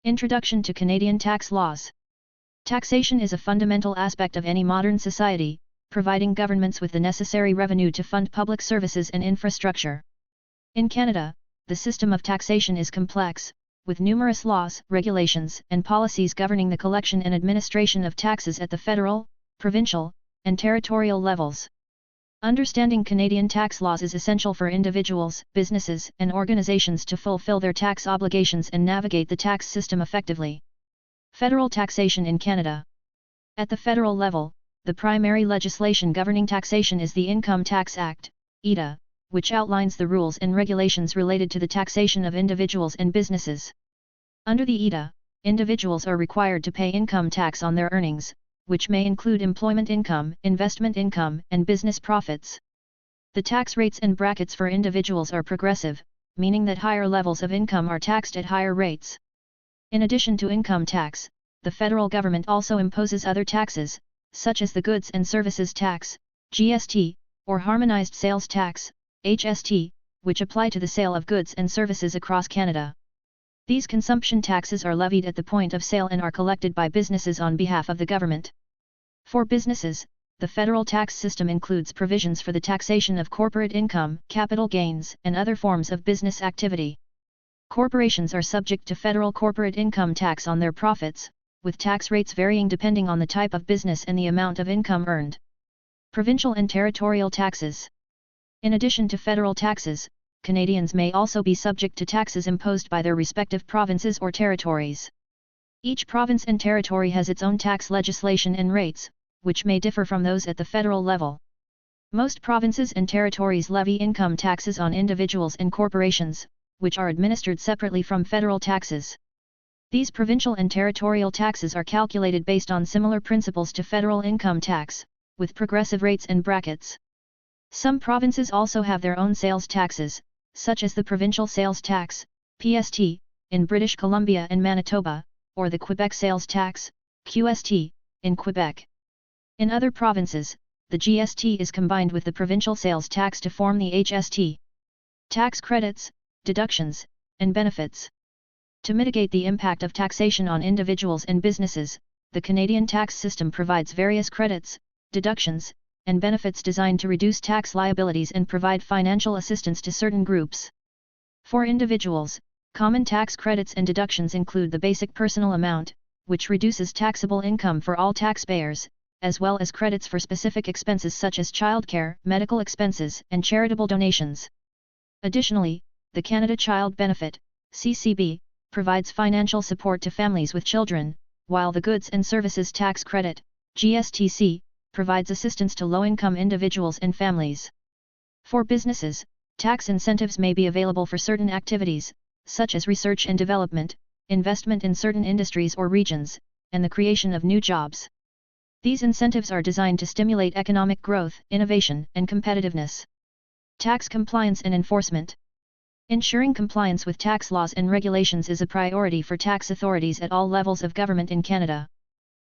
Introduction to Canadian tax laws. Taxation is a fundamental aspect of any modern society, providing governments with the necessary revenue to fund public services and infrastructure. In Canada, the system of taxation is complex, with numerous laws, regulations, and policies governing the collection and administration of taxes at the federal, provincial, and territorial levels. Understanding Canadian tax laws is essential for individuals, businesses, and organizations to fulfill their tax obligations and navigate the tax system effectively. Federal taxation in Canada. At the federal level, the primary legislation governing taxation is the Income Tax Act, ITA, which outlines the rules and regulations related to the taxation of individuals and businesses. Under the ITA, individuals are required to pay income tax on their earnings, which may include employment income, investment income, and business profits. The tax rates and brackets for individuals are progressive, meaning that higher levels of income are taxed at higher rates. In addition to income tax, the federal government also imposes other taxes, such as the Goods and Services Tax, GST, or Harmonized Sales Tax, HST, which apply to the sale of goods and services across Canada. These consumption taxes are levied at the point of sale and are collected by businesses on behalf of the government. For businesses, the federal tax system includes provisions for the taxation of corporate income, capital gains, and other forms of business activity. Corporations are subject to federal corporate income tax on their profits, with tax rates varying depending on the type of business and the amount of income earned. Provincial and territorial taxes. In addition to federal taxes, Canadians may also be subject to taxes imposed by their respective provinces or territories. Each province and territory has its own tax legislation and rates, which may differ from those at the federal level. Most provinces and territories levy income taxes on individuals and corporations, which are administered separately from federal taxes. These provincial and territorial taxes are calculated based on similar principles to federal income tax, with progressive rates and brackets. Some provinces also have their own sales taxes, such as the Provincial Sales Tax, PST, in British Columbia and Manitoba, or the Quebec Sales Tax, QST, in Quebec. In other provinces, the GST is combined with the Provincial Sales Tax to form the HST. Tax credits, deductions, and benefits. To mitigate the impact of taxation on individuals and businesses, the Canadian tax system provides various credits, deductions, and benefits designed to reduce tax liabilities and provide financial assistance to certain groups. For individuals, common tax credits and deductions include the basic personal amount, which reduces taxable income for all taxpayers, as well as credits for specific expenses such as childcare, medical expenses, and charitable donations. Additionally, the Canada Child Benefit, CCB, provides financial support to families with children, while the Goods and Services Tax Credit, GSTC, provides assistance to low-income individuals and families. For businesses, tax incentives may be available for certain activities, such as research and development, investment in certain industries or regions, and the creation of new jobs. These incentives are designed to stimulate economic growth, innovation, and competitiveness. Tax compliance and enforcement. Ensuring compliance with tax laws and regulations is a priority for tax authorities at all levels of government in Canada.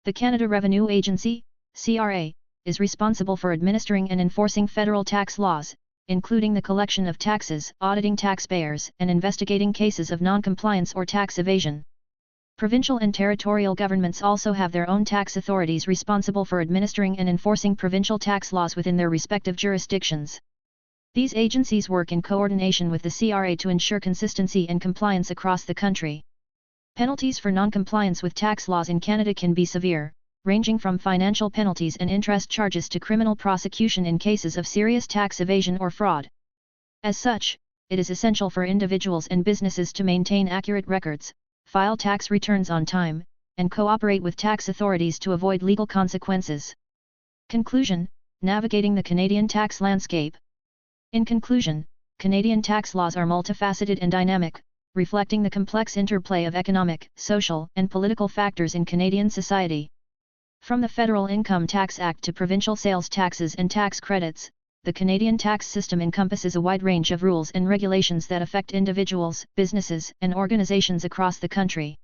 The Canada Revenue Agency, CRA, is responsible for administering and enforcing federal tax laws, including the collection of taxes, auditing taxpayers, and investigating cases of non-compliance or tax evasion. Provincial and territorial governments also have their own tax authorities responsible for administering and enforcing provincial tax laws within their respective jurisdictions. These agencies work in coordination with the CRA to ensure consistency and compliance across the country. Penalties for non-compliance with tax laws in Canada can be severe, ranging from financial penalties and interest charges to criminal prosecution in cases of serious tax evasion or fraud. As such, it is essential for individuals and businesses to maintain accurate records, file tax returns on time, and cooperate with tax authorities to avoid legal consequences. Conclusion: navigating the Canadian tax landscape. In conclusion, Canadian tax laws are multifaceted and dynamic, reflecting the complex interplay of economic, social, and political factors in Canadian society. From the Federal Income Tax Act to provincial sales taxes and tax credits, the Canadian tax system encompasses a wide range of rules and regulations that affect individuals, businesses, and organizations across the country.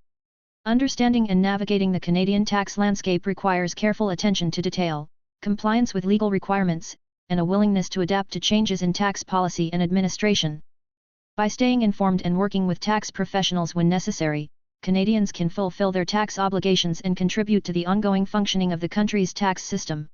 Understanding and navigating the Canadian tax landscape requires careful attention to detail, compliance with legal requirements, and a willingness to adapt to changes in tax policy and administration. By staying informed and working with tax professionals when necessary, Canadians can fulfill their tax obligations and contribute to the ongoing functioning of the country's tax system.